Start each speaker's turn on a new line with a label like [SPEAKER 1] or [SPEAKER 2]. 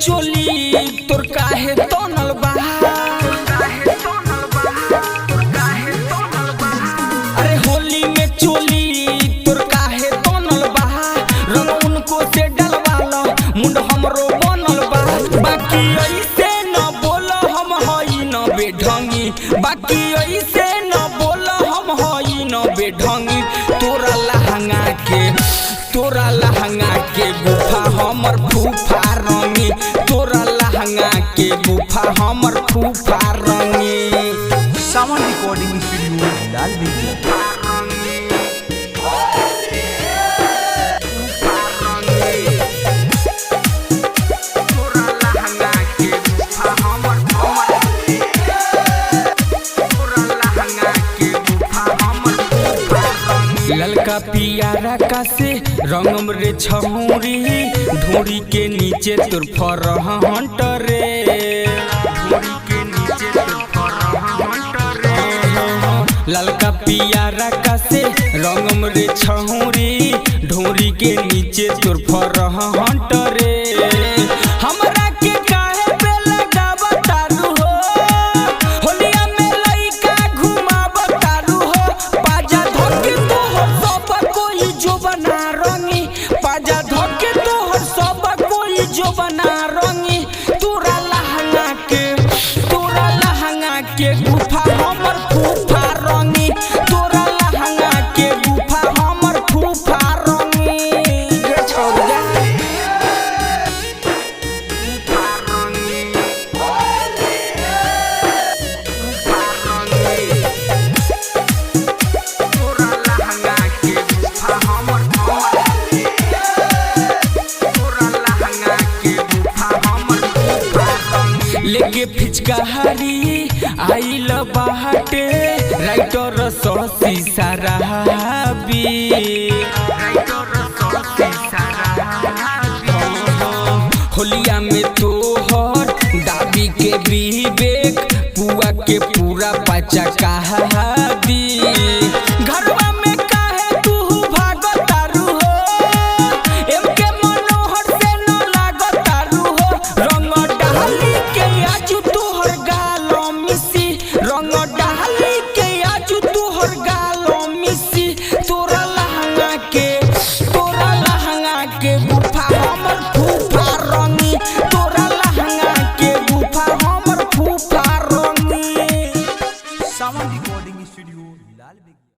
[SPEAKER 1] चोली तोर काहे तनल बा, अरे होली में चोली तोर काहे तनल बा। रंग उनको से डलवालो मुंड हमरो बनल बा। बाकी ऐसे न बोल हम हई न बेढंगी, बाकी ऐसे न बोल हम हई न बेढंगी। तोरा लहंगा के गुफा हमर फूफा रंगी, तोरा लहंगा के गुफा हमर फूफा रंगी।
[SPEAKER 2] सावन रिकॉर्डिंग स्टूडियो लाल बिल्डिंग।
[SPEAKER 1] ललका पियारा का से रंगम रे छहुरी, ढोरी के नीचे तोर फरहंट रे, ढोरी के नीचे तोर फरहंट रे। ललका पियारा का से रंगम रे छहुरी, ढोरी के नीचे तोर फरहंट रे। हमरा के काहे पे लगावतारू हो, होलिया में लइका घुमावतारू हो। पाजा धके तोहर सब कोई जो बना रंगी, पाजा धके तोहर सब कोई जो बना रंगी। तोरा लहंगा के गुफा हमर फूफा रंगी, तोरा लहंगा के गुफा हमर फूफा रंगी। रे छोड़िया लेके फिचकारी आइल बाटे राइटर ससी सराबी, होलिया में तोहर दाबी के विवेक पुआ के पूरा पचा कहाबी। घरवा में काहे तू भागतारू हो, एमके मनोहर से न लागतारू हो। रंग डाली के आजू तोहर गालो मिसी, रंग डाली के आजू तोहर गालो मिसी। तोरा लहंगा के